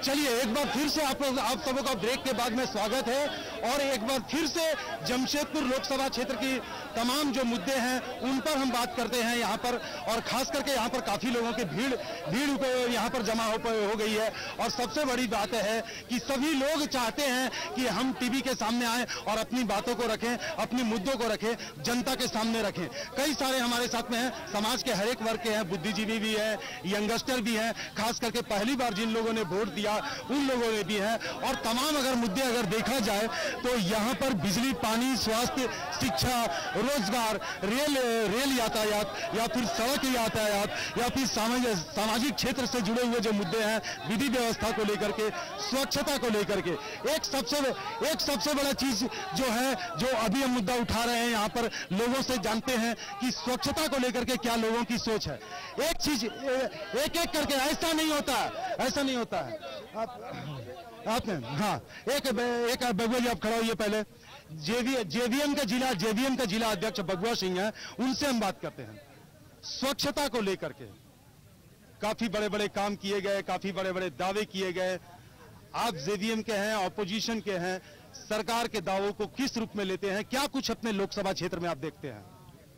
चलिए एक बार फिर से आप सबों का ब्रेक के बाद में स्वागत है और एक बार फिर से जमशेदपुर लोकसभा क्षेत्र की तमाम जो मुद्दे हैं उन पर हम बात करते हैं यहाँ पर, और खास करके यहाँ पर काफी लोगों की भीड़ यहाँ पर जमा हो गई है। और सबसे बड़ी बात है कि सभी लोग चाहते हैं कि हम टीवी के सामने आए और अपनी बातों को रखें, अपने मुद्दों को रखें, जनता के सामने रखें। कई सारे हमारे साथ में हैं, समाज के हर एक वर्ग के हैं, बुद्धिजीवी भी हैं, यंगस्टर भी हैं, खास करके पहली बार जिन लोगों ने वोट दिया उन लोगों ने भी हैं। और तमाम अगर मुद्दे अगर देखा जाए तो यहाँ पर बिजली, पानी, स्वास्थ्य, शिक्षा, रोजगार, रेल यातायात या फिर सड़क यातायात या फिर सामाजिक क्षेत्र से जुड़े हुए जो मुद्दे हैं, विधि व्यवस्था को लेकर के, स्वच्छता को लेकर के, एक सबसे बड़ा चीज जो है, जो अभी हम मुद्दा उठा रहे हैं यहाँ पर, लोगों से जानते हैं कि स्वच्छता को लेकर के क्या लोगों की सोच है। एक चीज एक एक करके, ऐसा नहीं होता है। आपने हाँ, एक बगुआ जी आप खड़ा होइए पहले। जेवीएम का जिला अध्यक्ष बगुआ सिंह है, उनसे हम बात करते हैं। स्वच्छता को लेकर के काफी बड़े बड़े काम किए गए, काफी बड़े बड़े दावे किए गए। आप जेवीएम के हैं, ऑपोजिशन के हैं, सरकार के दावों को किस रूप में लेते हैं, क्या कुछ अपने लोकसभा क्षेत्र में आप देखते हैं?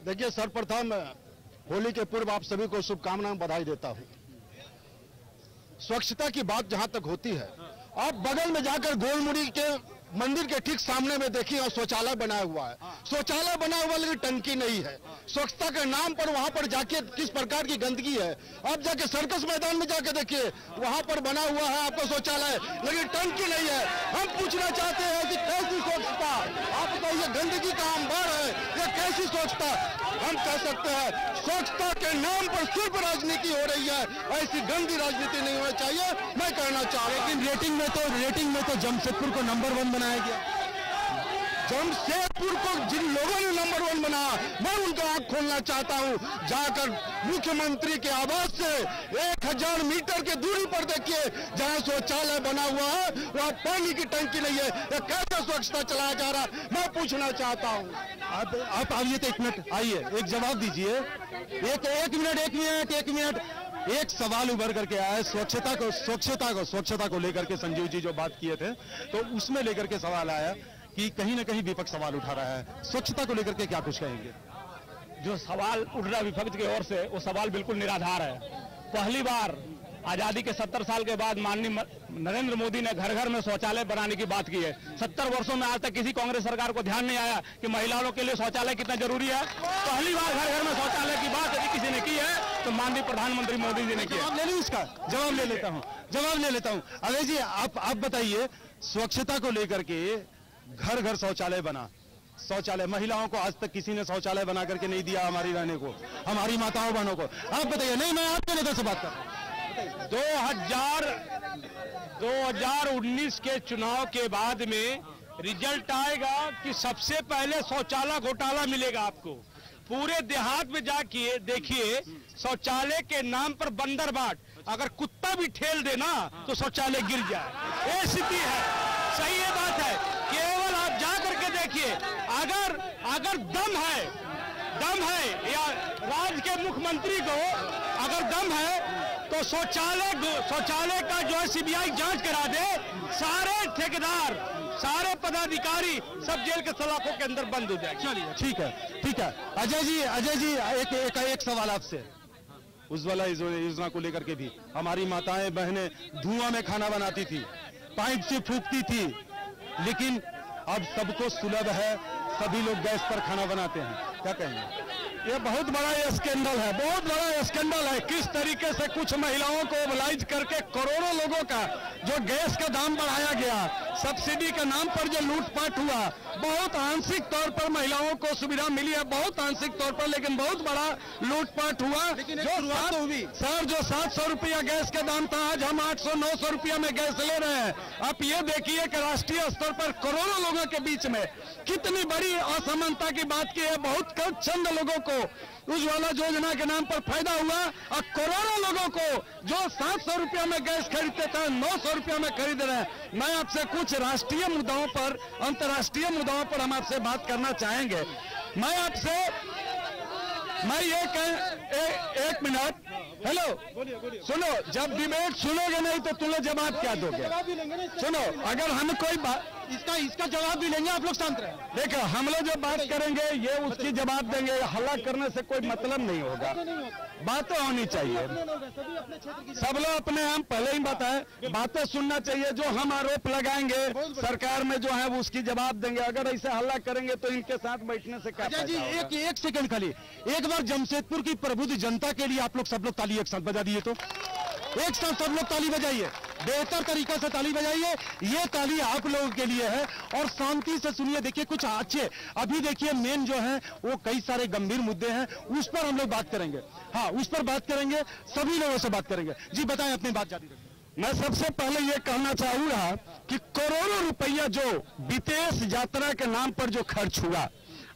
देखिए, सर्वप्रथम होली के पूर्व आप सभी को शुभकामनाएं, बधाई देता हूं। स्वच्छता की बात जहां तक होती है, आप बगल में जाकर गोलमुड़ी के मंदिर के ठीक सामने में देखिए, और शौचालय बनाया हुआ है। शौचालय बना हुआ लेकिन टंकी नहीं है। स्वच्छता के नाम पर वहां पर जाके किस प्रकार की गंदगी है। आप जाके सर्कस मैदान में जाके देखिए, वहां पर बना हुआ है आपका शौचालय, लेकिन टंकी नहीं है। हम पूछना चाहते हैं कि कैसी स्वच्छता? आप बताइए, गंदगी का अंबार है, ये कैसी स्वच्छता? हम कह सकते हैं स्वच्छता के नाम पर सिर्फ राजनीति हो रही है, ऐसी गंदी राजनीति नहीं होनी चाहिए, मैं कहना चाह रहा हूं। लेकिन रेटिंग में तो जमशेदपुर को नंबर 1 बनाया गया। जमशेदपुर को जिन लोगों ने नंबर 1 बनाया, मैं उनका आंख खोलना चाहता हूं। जाकर मुख्यमंत्री के आवास से 1000 मीटर की दूरी पर देखिए, जहां शौचालय बना हुआ है वहां पानी की टंकी नहीं है। यह कैसे स्वच्छता चलाया जा रहा है, मैं पूछना चाहता हूं। आप आइए तो एक मिनट आइए, एक जवाब दीजिए। एक मिनट एक सवाल उभर करके आया है स्वच्छता को लेकर के। संजीव जी जो बात किए थे तो उसमें लेकर के सवाल आया कि कहीं ना कहीं विपक्ष सवाल उठा रहा है, स्वच्छता को लेकर के क्या कुछ कहेंगे? जो सवाल उठ रहा है विपक्ष की ओर से, वो सवाल बिल्कुल निराधार है। पहली बार आजादी के 70 साल के बाद माननीय नरेंद्र मोदी ने घर घर में शौचालय बनाने की बात की है। 70 वर्षों में आज तक किसी कांग्रेस सरकार को ध्यान नहीं आया कि महिलाओं के लिए शौचालय कितना जरूरी है। पहली बार घर घर में शौचालय की बात यदि किसी ने की है तो माननीय प्रधानमंत्री मोदी जी ने किया। जवाब ले लूं इसका? जवाब ले लेता हूं। अजय जी आप बताइए, स्वच्छता को लेकर के घर घर शौचालय बना, शौचालय महिलाओं को आज तक किसी ने शौचालय बना करके नहीं दिया, हमारी रहने को, हमारी माताओं बहनों को। आप बताइए। नहीं, मैं आपके नेता से बात कर रहा हूं। 2019 के चुनाव के बाद में रिजल्ट आएगा कि सबसे पहले शौचालय घोटाला मिलेगा आपको। पूरे देहात में जाके देखिए, शौचालय के नाम पर बंदर बाट, अगर कुत्ता भी ठेल देना तो शौचालय गिर जाए, ये स्थिति है। सही ये बात है, केवल आप जा करके देखिए, अगर दम है या राज्य के मुख्यमंत्री को अगर दम है तो शौचालय का जो है सीबीआई जांच करा दे, सारे ठेकेदार, सारे पदाधिकारी सब जेल के सलाखों के अंदर बंद हो जाए। चलिए ठीक है। अजय जी एक सवाल आपसे। उज्ज्वला योजना को लेकर के भी हमारी माताएं बहनें धुआं में खाना बनाती थी, पाइप से फूंकती थी, लेकिन अब सबको सुलभ है, सभी लोग गैस पर खाना बनाते हैं। क्या कहेंगे? ये बहुत बड़ा स्कैंडल है। किस तरीके से कुछ महिलाओं को मोबाइलाइज करके करोड़ों लोगों का जो गैस का दाम बढ़ाया गया, सब्सिडी के नाम पर जो लूटपाट हुआ, बहुत आंशिक तौर पर महिलाओं को सुविधा मिली है, बहुत आंशिक तौर पर, लेकिन बहुत बड़ा लूटपाट हुआ। जो 700 रुपया गैस का दाम था, आज हम 800-900 रुपया में गैस ले रहे हैं। आप ये देखिए कि राष्ट्रीय स्तर पर करोड़ों लोगों के बीच में कितनी बड़ी असमानता की बात की है। बहुत चंद लोगों को उज्ज्वला योजना के नाम पर फायदा हुआ, और करोड़ों लोगों को जो 700 रुपया में गैस खरीदते थे 900 रुपया में खरीद रहे हैं। मैं आपसे कुछ राष्ट्रीय मुद्दाओं पर, अंतर्राष्ट्रीय मुद्दाओं पर हम आपसे बात करना चाहेंगे। मैं ये एक मिनट हेलो सुनो, जब डिबेट सुनोगे नहीं तो तुम्हें जवाब क्या दोगे? सुनो, अगर हम कोई बात इसका जवाब भी लेंगे, आप लोग शांत रहे। देखो, हम लोग जो बात करेंगे ये उसकी जवाब देंगे। हल्ला करने से कोई मतलब नहीं होगा, बातें होनी चाहिए। सब लोग अपने हम पहले ही बताए, बातें सुनना चाहिए। जो हम आरोप लगाएंगे सरकार में जो है वो उसकी जवाब देंगे। अगर ऐसे हल्ला करेंगे तो इनके साथ बैठने से क्या जी एक सेकंड खाली, एक बार जमशेदपुर की प्रबुद्ध जनता के लिए आप लोग सब लोग ताली एक साथ बजा दिए तो एक साथ सब लोग ताली बजाइए, बेहतर तरीका से ताली बजाइए। ये ताली आप लोगों के लिए है और शांति से सुनिए। देखिए कुछ अच्छे, अभी देखिए मेन जो है वो कई सारे गंभीर मुद्दे हैं, उस पर हम लोग बात करेंगे। हाँ, उस पर बात करेंगे, सभी लोगों से बात करेंगे। जी बताएं, अपनी बात जारी रखें। मैं सबसे पहले ये कहना चाहूंगा कि करोड़ों रुपया जो विदेश यात्रा के नाम पर जो खर्च हुआ,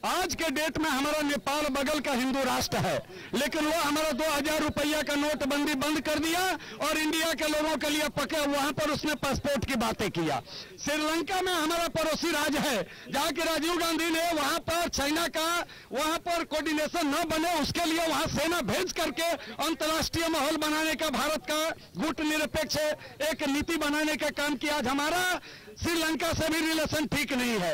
आज के डेट में हमारा नेपाल बगल का हिंदू राष्ट्र है, लेकिन वो हमारा 2000 रुपया का नोटबंदी बंद कर दिया और इंडिया के लोगों के लिए पके वहां पर उसने पासपोर्ट की बातें किया। श्रीलंका में हमारा पड़ोसी राज्य है, जहाँ की राजीव गांधी ने वहां पर चाइना का वहां पर कोऑर्डिनेशन न बने उसके लिए वहां सेना भेज करके अंतर्राष्ट्रीय माहौल बनाने का, भारत का गुट निरपेक्ष एक नीति बनाने का काम किया। आज हमारा श्रीलंका से भी रिलेशन ठीक नहीं है।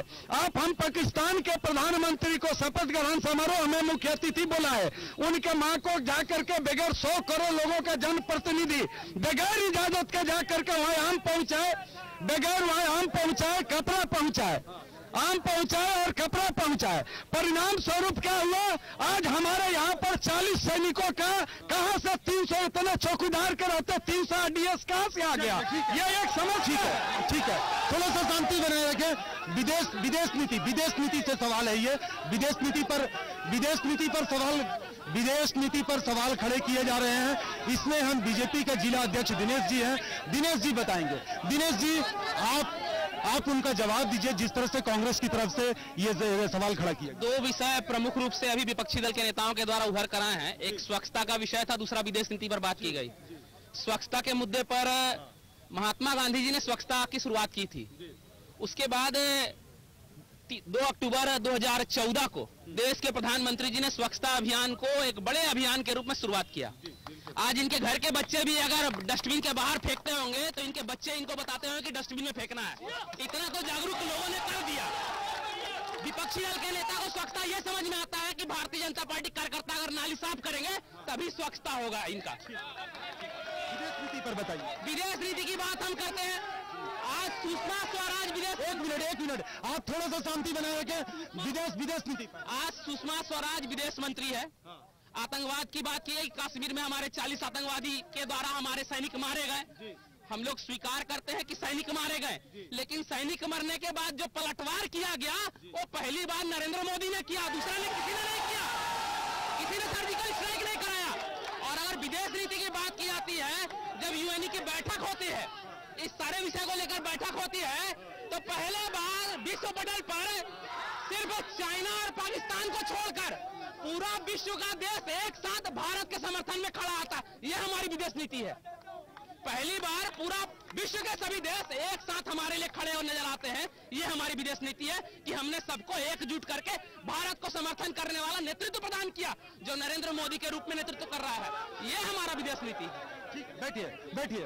हम पाकिस्तान के प्रधानमंत्री को शपथ ग्रहण समारोह में मुख्य अतिथि बुलाए, उनके मां को जाकर के बगैर 100 करोड़ लोगों का जनप्रतिनिधि बगैर इजाजत के जाकर के वहां आम पहुंचाए, बगैर वहां आम पहुंचाए, कपड़ा पहुंचाए, आम पहुंचाए और कपड़ा पहुंचाए। परिणाम स्वरूप क्या हुआ? आज हमारे यहाँ पर 40 सैनिकों का कहां से 300 इतने चौकीदार के रहते 300 आरडीएस कहां से आ गया? ये एक समझ। ठीक है, थोड़ा सा शांति बनाए रखें। विदेश नीति से सवाल है। ये विदेश नीति पर सवाल खड़े किए जा रहे हैं। इसमें हम बीजेपी के जिला अध्यक्ष दिनेश जी हैं, दिनेश जी बताएंगे। दिनेश जी, आप उनका जवाब दीजिए जिस तरह से कांग्रेस की तरफ से ये सवाल खड़ा किया। दो विषय प्रमुख रूप से अभी विपक्षी दल के नेताओं के द्वारा उभर कर आए हैं। एक स्वच्छता का विषय था, दूसरा विदेश नीति पर बात की गई। स्वच्छता के मुद्दे पर महात्मा गांधी जी ने स्वच्छता की शुरुआत की थी। उसके बाद 2 अक्टूबर 2014 को देश के प्रधानमंत्री जी ने स्वच्छता अभियान को एक बड़े अभियान के रूप में शुरुआत किया। आज इनके घर के बच्चे भी अगर डस्टबिन के बाहर फेंकते होंगे तो इनके बच्चे इनको बताते होंगे कि डस्टबिन में फेंकना है। इतना तो जागरूक लोगों ने कर दिया। विपक्षी दल के नेता को स्वच्छता यह समझ में आता है कि भारतीय जनता पार्टी कार्यकर्ता अगर नाली साफ करेंगे तभी स्वच्छता होगा इनका। विदेश नीति पर बताइए। विदेश नीति की बात हम करते हैं। आज सुषमा स्वराज एक मिनट आप थोड़ा सा शांति बनाए रखें। विदेश नीति पर आज सुषमा स्वराज विदेश मंत्री है। आतंकवाद की बात की है, कश्मीर में हमारे 40 आतंकवादी के द्वारा हमारे सैनिक मारे गए। हम लोग स्वीकार करते हैं कि सैनिक मारे गए, लेकिन सैनिक मरने के बाद जो पलटवार किया गया वो पहली बार नरेंद्र मोदी ने किया, दूसरा ने किसी ने नहीं किया। किसी ने सर्जिकल स्ट्राइक नहीं कराया। और अगर विदेश नीति की बात की जाती है, जब यूएन की बैठक होती है, इस सारे विषय को लेकर बैठक होती है, तो पहले बार विश्व पटल पर सिर्फ चाइना और पाकिस्तान को छोड़कर पूरा विश्व का देश एक साथ भारत के समर्थन में खड़ा आता। यह हमारी विदेश नीति है। पहली बार पूरा विश्व के सभी देश एक साथ हमारे लिए खड़े और नजर आते हैं। यह हमारी विदेश नीति है कि हमने सबको एकजुट करके भारत को समर्थन करने वाला नेतृत्व प्रदान किया, जो नरेंद्र मोदी के रूप में नेतृत्व कर रहा है। यह हमारा विदेश नीति है। बैठिए।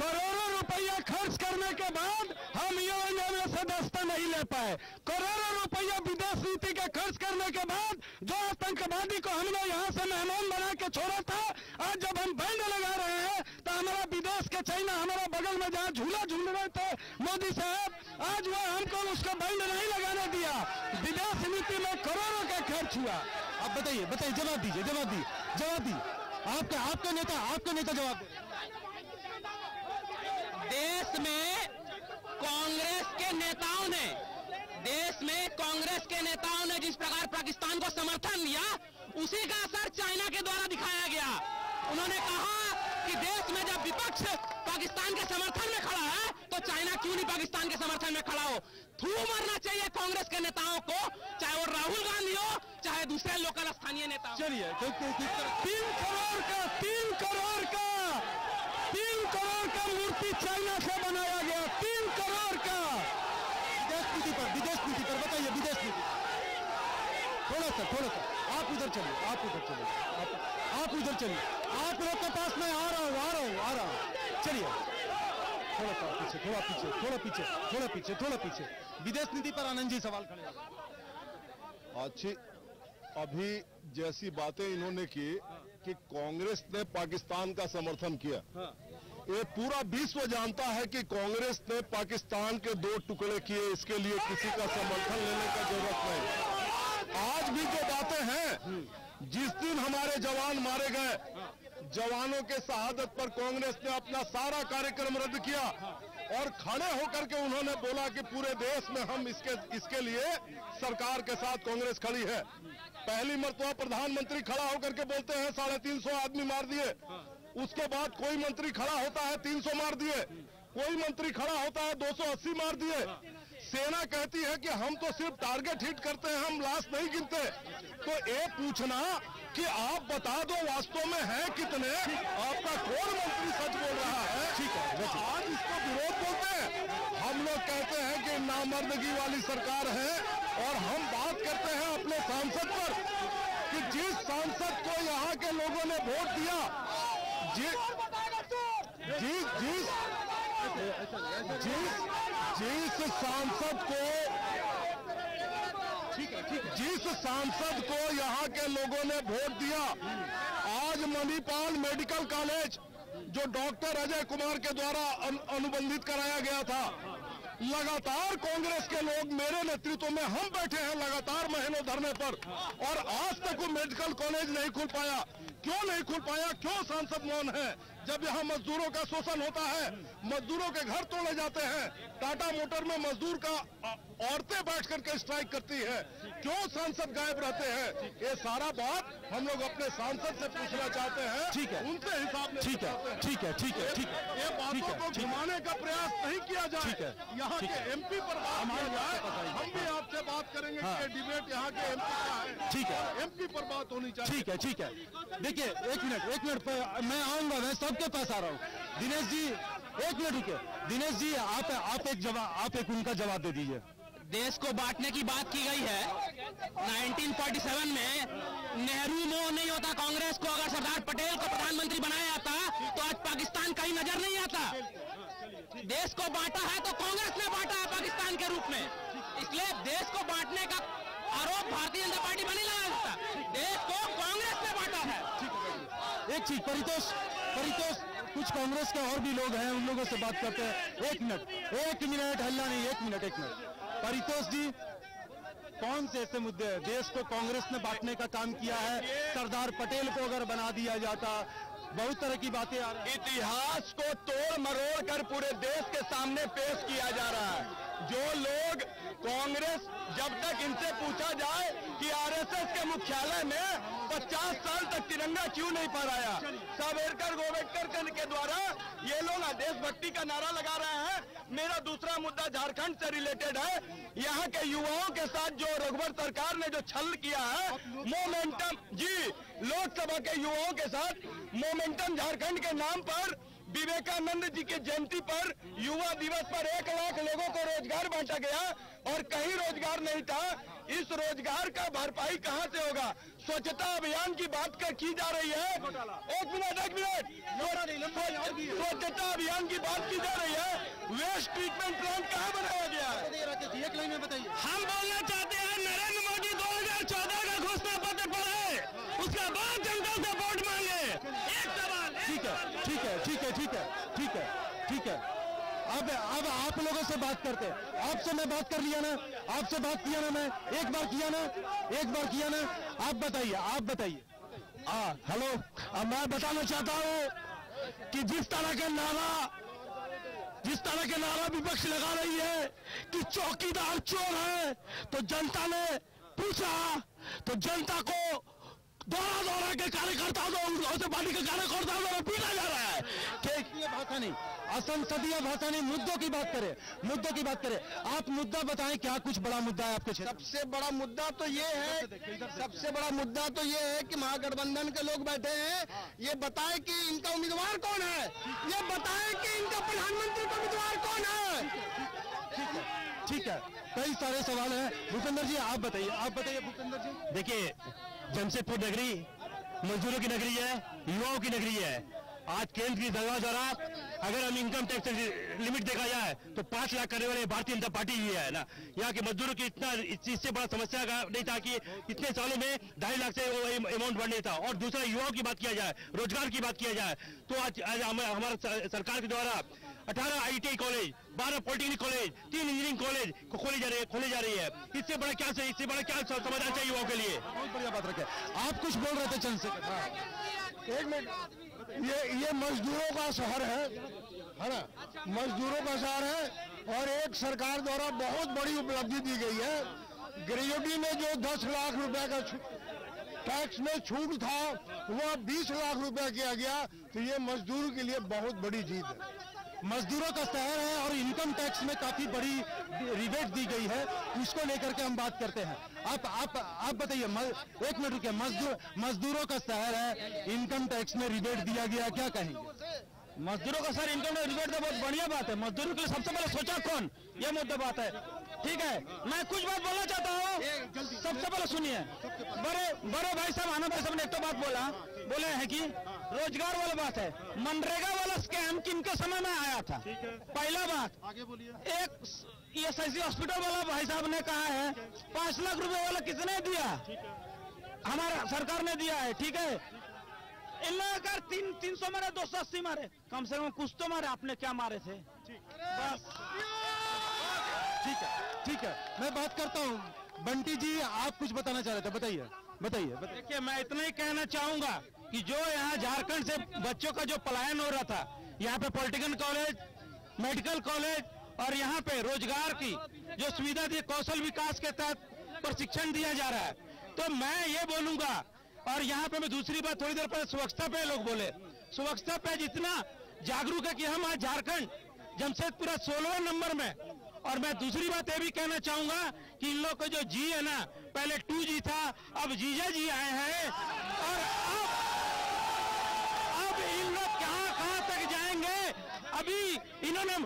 करोड़ों रुपया खर्च करने के बाद हम यूएन में सदस्यता नहीं ले पाए। करोड़ों रुपया विदेश नीति का खर्च करने के बाद जो आतंकवादी को हमने यहाँ से मेहमान बना के छोड़ा था, आज जब हम बैंड लगा रहे हैं तो हमारा विदेश के चाइना हमारा बगल में जहाँ झूला झूल रहे थे मोदी साहब, आज वो हमको उसका बैंड नहीं लगाने दिया। विदेश नीति में करोड़ों का खर्च हुआ। अब बताइए, जवाब दीजिए। आपके नेता जवाब दे। देश में कांग्रेस के नेताओं ने जिस प्रकार पाकिस्तान को समर्थन दिया, उसी का असर चाइना के द्वारा दिखाया गया। उन्होंने कहा कि देश में जब विपक्ष पाकिस्तान के समर्थन में खड़ा है तो चाइना क्यों नहीं पाकिस्तान के समर्थन में खड़ा हो। थू मरना चाहिए कांग्रेस के नेताओं को, चाहे वो राहुल गांधी हो चाहे दूसरे लोकल स्थानीय नेता। चलिए, 3 करोड़ का मूर्ति चाइना से बनाया गया। 3 करोड़ का। विदेश नीति पर बताइए। विदेश नीति थोड़ा सा आप उधर चलिए, आप उधर चलिए, आप उधर चलिए, आप लोग के पास मैं आ रहा हूँ, चलिए थोड़ा पीछे, थोड़ा पीछे, थोड़ा पीछे, थोड़ा पीछे, थोड़ा पीछे। विदेश नीति पर आनंद जी सवाल खड़े। अच्छी अभी जैसी बातें इन्होंने की कि कांग्रेस ने पाकिस्तान का समर्थन किया, ये पूरा विश्व जानता है कि कांग्रेस ने पाकिस्तान के 2 टुकड़े किए, इसके लिए किसी का समर्थन लेने का जरूरत नहीं। आज भी जो बातें हैं, जिस दिन हमारे जवान मारे गए, जवानों के शहादत पर कांग्रेस ने अपना सारा कार्यक्रम रद्द किया और खड़े होकर के उन्होंने बोला कि पूरे देश में हम इसके लिए सरकार के साथ कांग्रेस खड़ी है। पहली मर्तबा प्रधानमंत्री खड़ा होकर के बोलते हैं 350 आदमी मार दिए, उसके बाद कोई मंत्री खड़ा होता है 300 मार दिए, कोई मंत्री खड़ा होता है 280 मार दिए। सेना कहती है कि हम तो सिर्फ टारगेट हिट करते हैं, हम लाश नहीं गिनते। तो ये पूछना कि आप बता दो वास्तव में है कितने, आपका कौन मंत्री सच बोल रहा है? ठीक है, आज इसको विरोध बोलते हैं। हम लोग कहते हैं कि नामर्दगी वाली सरकार है और हम बात करते हैं अपने सांसद पर कि जिस सांसद को यहाँ के लोगों ने वोट दिया, जिस सांसद को यहाँ के लोगों ने वोट दिया, आज मणिपाल मेडिकल कॉलेज जो डॉक्टर अजय कुमार के द्वारा अनुबंधित कराया गया था, लगातार कांग्रेस के लोग मेरे नेतृत्व में हम बैठे हैं लगातार महीनों धरने पर, और आज तक वो मेडिकल कॉलेज नहीं खुल पाया। क्यों नहीं खुल पाया? क्यों सांसद मौन है? जब यहाँ मजदूरों का शोषण होता है, मजदूरों के घर तोड़े जाते हैं, टाटा मोटर में मजदूर का औरतें बैठ करके स्ट्राइक करती है, क्यों सांसद गायब रहते हैं? ये सारा बात हम लोग अपने सांसद से पूछना चाहते हैं। ठीक है, उनसे हिसाब में ठीक है, ठीक है, ठीक है, ठीक है। ये बातों को घुमाने का प्रयास नहीं किया जाए। यहाँ के एमपी पर बात किया जाए। हम भी आपसे बात करेंगे कि डिबेट यहाँ के एमपी का है। ठीक है, एमपी पर बात होनी चाहिए। ठीक है, ठीक है। देखिए एक मिनट मैं आऊंगा, मैं सबके पास आ रहा हूँ। दिनेश जी एक मिनट रुके। दिनेश जी आप एक उनका जवाब दे दीजिए। देश को बांटने की बात की गई है। 1947 में नेहरू मोह नहीं होता कांग्रेस को, अगर सरदार पटेल को प्रधानमंत्री बनाया जाता तो आज पाकिस्तान कहीं नजर नहीं आता। देश को बांटा है तो कांग्रेस ने बांटा है पाकिस्तान के रूप में, इसलिए देश को बांटने का आरोप भारतीय जनता पार्टी पर नहीं लगा सकता। देश को कांग्रेस ने बांटा है। एक चीज परितोष कुछ कांग्रेस के और भी लोग हैं, उन लोगों से बात करते हैं। एक मिनट हल्ला नहीं, एक मिनट। परितोष जी, कौन से ऐसे मुद्दे हैं? देश को कांग्रेस ने बांटने का काम किया है, सरदार पटेल को अगर बना दिया जाता, बहुत तरह की बातें आ रही। इतिहास को तोड़ मरोड़ कर पूरे देश के सामने पेश किया जा रहा है। जो लोग कांग्रेस, जब तक इनसे पूछा जाए कि आरएसएस के मुख्यालय में 50 साल तक तिरंगा क्यों नहीं फहराया, सावरकर गोवेडकर के द्वारा ये लोग देशभक्ति का नारा लगा रहे हैं। मेरा दूसरा मुद्दा झारखंड से रिलेटेड है। यहाँ के युवाओं के साथ जो रघुवर सरकार ने जो छल किया है, मोमेंटम जी, लोकसभा के युवाओं के साथ मोमेंटम झारखंड के नाम पर विवेकानंद जी की जयंती पर युवा दिवस पर 1 लाख लोगों को रोजगार बांटा गया और कहीं रोजगार नहीं था। इस रोजगार का भरपाई कहां से होगा? स्वच्छता अभियान की बात की जा रही है। एक मिनट स्वच्छता अभियान की बात की जा रही है। वेस्ट ट्रीटमेंट प्लांट कहां बनाया गया है? एक लाइन में बताइए। हम बोलना चाहते हैं नरेंद्र मोदी 2014 का घोषणा पत्र पढ़े, उसके बाद जनता से वोट मांगे। एक सवाल। ठीक है। अब आप लोगों से बात करते हैं। आपसे मैं बात कर लिया ना, आपसे बात किया ना, मैं एक बार किया ना। आप बताइए। हेलो, मैं बताना चाहता हूँ कि जिस तरह के नारा विपक्ष लगा रही है कि चौकीदार चोर है, तो जनता ने पूछा तो जनता को दौड़ा के कार्यकर्ताओं पार्टी के कार्यकर्ताओं द्वारा पीटा जा रहा है। भाषा नहीं, असंसदीय भाषा नहीं, मुद्दों की बात करें। आप मुद्दा बताएं, क्या कुछ बड़ा मुद्दा है आपके क्षेत्र? सबसे बड़ा मुद्दा तो ये है कि महागठबंधन के लोग बैठे हैं, ये बताएं कि इनका उम्मीदवार कौन है, ये बताएं कि इनका प्रधानमंत्री का उम्मीदवार कौन है। ठीक है, कई सारे सवाल हैं। भूपेंद्र जी आप बताइए भूपेंद्र जी। देखिए, जमशेदपुर नगरी मजदूरों की नगरी है, युवाओं की नगरी है। आज केंद्र की सरकार द्वारा अगर हम इनकम टैक्स लिमिट देखा जाए तो 5 लाख करने वाले भारतीय जनता पार्टी ही है ना। यहाँ के मजदूरों की इतना इससे बड़ा समस्या का नहीं था कि इतने सालों में 2.5 लाख से वो अमाउंट बढ़ने था। और दूसरा युवाओं की बात किया जाए, रोजगार की बात किया जाए तो आज हमारा सरकार के द्वारा 18 ITI college, 12 polytechnic college, 3 engineering college खोले जा रही है। इससे बड़ा क्या समाधान चाहिए युवाओं के लिए? बहुत बढ़िया बात रखे। आप कुछ बोल रहे थे चंद्रशेखर? एक मिनट, ये मजदूरों का शहर है ना, मजदूरों का शहर है और एक सरकार द्वारा बहुत बड़ी उपलब्धि दी गई है। ग्रेजुएटी में जो 10 लाख रुपए का टैक्स में छूट था वह 20 लाख रुपए किया गया, तो ये मजदूर के लिए बहुत बड़ी जीत है। मजदूरों का शहर है और इनकम टैक्स में काफी बड़ी रिबेट दी गई है, उसको लेकर के हम बात करते हैं। आप बताइए, एक मिनट रुकिए। मजदूरों का शहर है, इनकम टैक्स में रिबेट दिया गया, क्या कहेंगे? मजदूरों का सर इनकम टैक्स रिबेट तो बहुत बढ़िया बात है। मजदूरों के लिए सबसे पहले सोचा कौन, ये मुद्दा बात है। ठीक है, मैं कुछ बात बोलना चाहता हूँ। सबसे पहले सुनिए, बड़े भाई साहब, आनंद भाई साहब ने एक तो बात बोले हैं कि रोजगार वाला बात है। मनरेगा वाला स्कैम किनके समय में आया था? पहला बात, आगे बोलिए। एक ESIC हॉस्पिटल वाला भाई साहब ने कहा है 5 लाख रुपए वाला किसने दिया? हमारा सरकार ने दिया है। ठीक है, इन लोगों का 300 मारे, 280 मारे, कम से कम कुछ तो मारे। आपने क्या मारे थे? बस ठीक है, मैं बात करता हूँ। बंटी जी, आप कुछ बताना चाह रहे थे, बताइए। देखिए, मैं इतना ही कहना चाहूंगा कि जो यहाँ झारखंड से बच्चों का जो पलायन हो रहा था, यहाँ पे पॉलिटेक्निकल कॉलेज, मेडिकल कॉलेज और यहाँ पे रोजगार की जो सुविधा दी, कौशल विकास के तहत प्रशिक्षण दिया जा रहा है, तो मैं ये बोलूंगा। और यहाँ पे मैं दूसरी बात, थोड़ी देर पहले स्वच्छता पे लोग बोले, स्वच्छता पे जितना जागरूक है कि हम आज झारखंड जमशेदपुर 16वें नंबर में। और मैं दूसरी बात ये भी कहना चाहूंगा कि इन लोग का जो जी है ना, पहले 2G था, अब जीजा जी आए हैं। और अब इन लोग कहां तक जाएंगे? अभी इन्होंने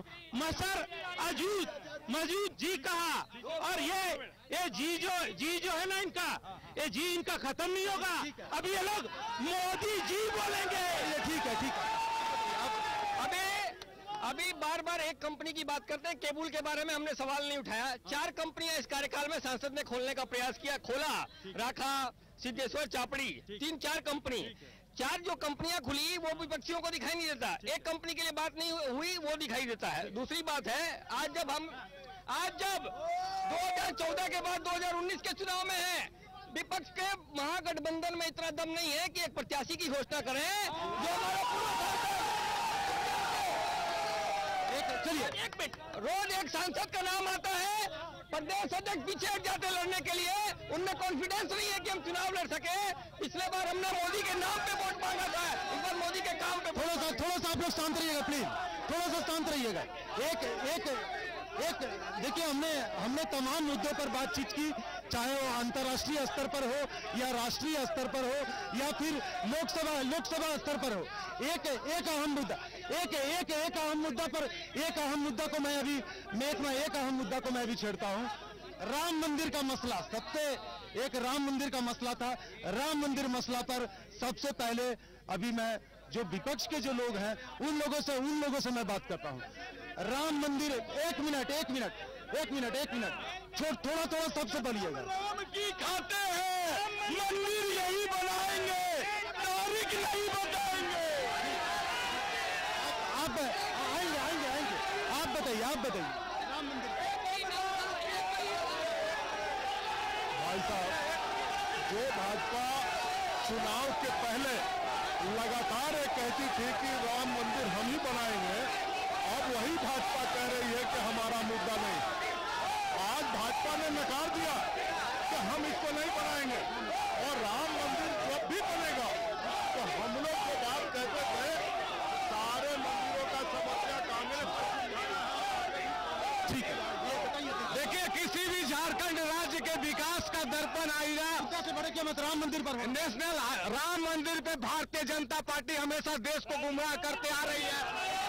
मजूद जी कहा, और ये जी जो है ना इनका, ये जी इनका खत्म नहीं होगा। अभी ये लोग मोदी जी बोलेंगे। ठीक है। अभी बार एक कंपनी की बात करते हैं। केबुल के बारे में हमने सवाल नहीं उठाया। 4 कंपनियां इस कार्यकाल में संसद ने खोलने का प्रयास किया, खोला, राखा, सिद्धेश्वर, चापड़ी, 3-4 कंपनी। 4 जो कंपनियां खुली वो विपक्षियों को दिखाई नहीं देता। एक कंपनी के लिए बात नहीं हुई, वो दिखाई देता है। दूसरी बात है, आज जब 2014 के बाद 2019 के चुनाव में है, विपक्ष के महागठबंधन में इतना दम नहीं है कि एक प्रत्याशी की घोषणा करें जो हमारा एक मिनट, रोज एक सांसद का नाम आता है, प्रदेश अध्यक्ष पीछे हट जाते लड़ने के लिए। उनमें कॉन्फिडेंस नहीं है कि हम चुनाव लड़ सके। पिछले बार हमने मोदी के नाम पे वोट मांगा था, इस बार मोदी के काम पे। थोड़ा सा आप लोग शांत रहिएगा प्लीज, थोड़ा सा शांत रहिएगा। एक देखिए, हमने तमाम मुद्दों पर बातचीत की, चाहे वो अंतर्राष्ट्रीय स्तर पर हो या राष्ट्रीय स्तर पर हो या फिर लोकसभा स्तर पर हो। एक अहम मुद्दा, एक अहम मुद्दा को मैं अभी छेड़ता हूं। राम मंदिर का मसला, राम मंदिर का मसला था। राम मंदिर मसला पर सबसे पहले अभी मैं जो विपक्ष के जो लोग हैं उन लोगों से मैं बात करता हूं। राम मंदिर, एक मिनट, थोड़ा सबसे बोलिएगा। की खाते हैं, मंदिर यही बनाएंगे, तारीख नहीं बताएंगे। आप आएंगे, आप बताइए। भाई साहब, जो भाजपा चुनाव के पहले लगातार ये कहती थी कि राम मंदिर हम ही बनाएंगे, अब वही भाजपा कह रही है कि हमारा मुद्दा नहीं। आज भाजपा ने नकार दिया कि हम इसको नहीं बनाएंगे, और राम मंदिर जब भी बनेगा तो हम लोग को बात कहते थे सारे मंदिरों का समस्या कांग्रेस। ठीक है, देखिए, किसी भी झारखंड राज्य के विकास का दर्पण आएगा से बड़े क्या मत राम मंदिर पर नेशनल राम मंदिर पे भारतीय जनता पार्टी हमेशा देश को गुमराह करते आ रही है।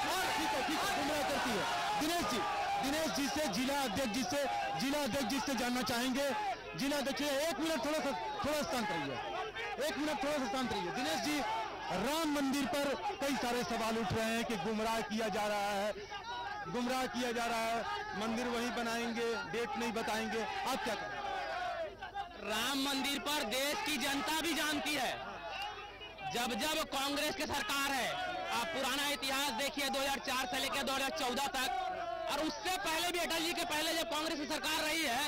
और ठीक है, गुमराह करती है। दिनेश जी से जिला अध्यक्ष जी से जानना चाहेंगे। जिला अध्यक्ष, एक मिनट, थोड़ा शांत रहिए। एक मिनट थोड़ा सा शांत रहिए। दिनेश जी, राम मंदिर पर कई सारे सवाल उठ रहे हैं कि गुमराह किया जा रहा है, गुमराह किया जा रहा है, मंदिर वहीं बनाएंगे, डेट नहीं बताएंगे, आप क्या करें? राम मंदिर पर देश की जनता भी जानती है। जब जब कांग्रेस की सरकार है, आप पुराना इतिहास देखिए 2004 से लेकर 2014 तक, और उससे पहले भी, अटल जी के पहले जब कांग्रेस की सरकार रही है,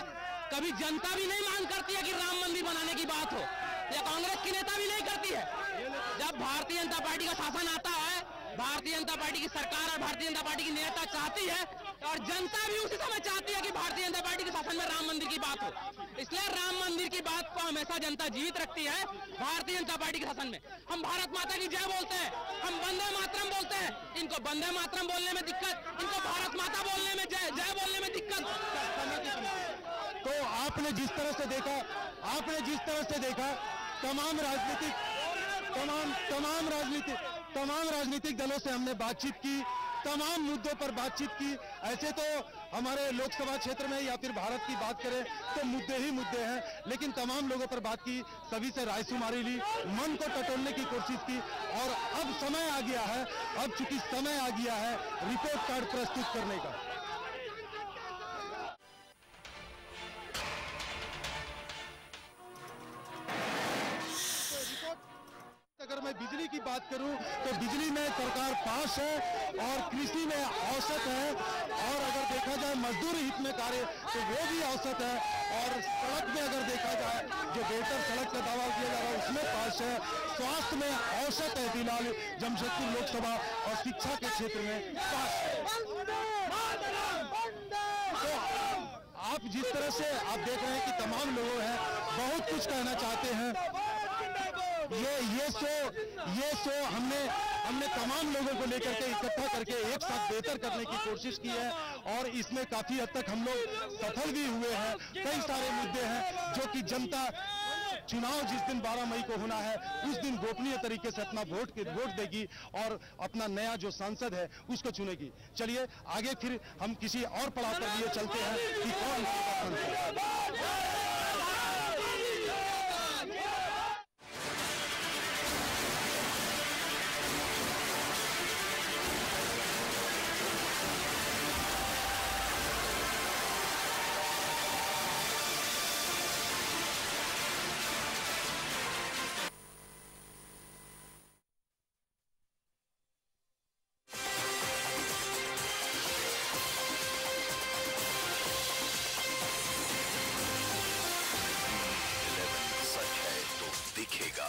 कभी जनता भी नहीं मांग करती है कि राम मंदिर बनाने की बात हो, या कांग्रेस की नेता भी नहीं करती है। जब भारतीय जनता पार्टी का शासन आता है, भारतीय जनता पार्टी की सरकार और भारतीय जनता पार्टी की नेता चाहती है, और जनता भी उसी समय चाहती है कि भारतीय जनता पार्टी के शासन में राम मंदिर की बात हो। इसलिए राम मंदिर की बात को हमेशा जनता जीवित रखती है भारतीय जनता पार्टी के शासन में। हम भारत माता की जय बोलते हैं, हम वंदे मातरम बोलते हैं। इनको वंदे मातरम बोलने में दिक्कत, इनको भारत माता बोलने में, जय बोलने में दिक्कत। तो आपने जिस तरह से देखा तमाम राजनीतिक दलों से हमने बातचीत की, तमाम मुद्दों पर बातचीत की। ऐसे तो हमारे लोकसभा क्षेत्र में या फिर भारत की बात करें तो मुद्दे ही मुद्दे हैं, लेकिन तमाम लोगों पर बात की, सभी से रायशुमारी ली, मन को टटोलने की कोशिश की, और अब समय आ गया है, अब चूंकि समय आ गया है रिपोर्ट कार्ड प्रस्तुत करने का। अगर मैं बिजली की बात करूं तो बिजली में सरकार पास है और कृषि में औसत है, और अगर देखा जाए मजदूर हित में कार्य तो वो भी औसत है, और सड़क में अगर देखा जाए जो बेहतर सड़क का दावा किया जा रहा है उसमें पास है, स्वास्थ्य में औसत है फिलहाल जमशेदपुर लोकसभा, और शिक्षा के क्षेत्र में पास है। तो आप जिस तरह से आप देख रहे हैं कि तमाम लोग हैं, बहुत कुछ कहना चाहते हैं। ये शो हमने तमाम लोगों को लेकर के इकट्ठा करके एक साथ बेहतर करने की कोशिश की है, और इसमें काफी हद तक हम लोग सफल भी हुए हैं। कई सारे मुद्दे हैं जो कि जनता चुनाव जिस दिन 12 मई को होना है उस दिन गोपनीय तरीके से अपना वोट देगी और अपना नया जो सांसद है उसको चुनेगी। चलिए आगे फिर हम किसी और पड़ाव पर लिए चलते हैं कि कौन सांसद। सच है तो दिखेगा।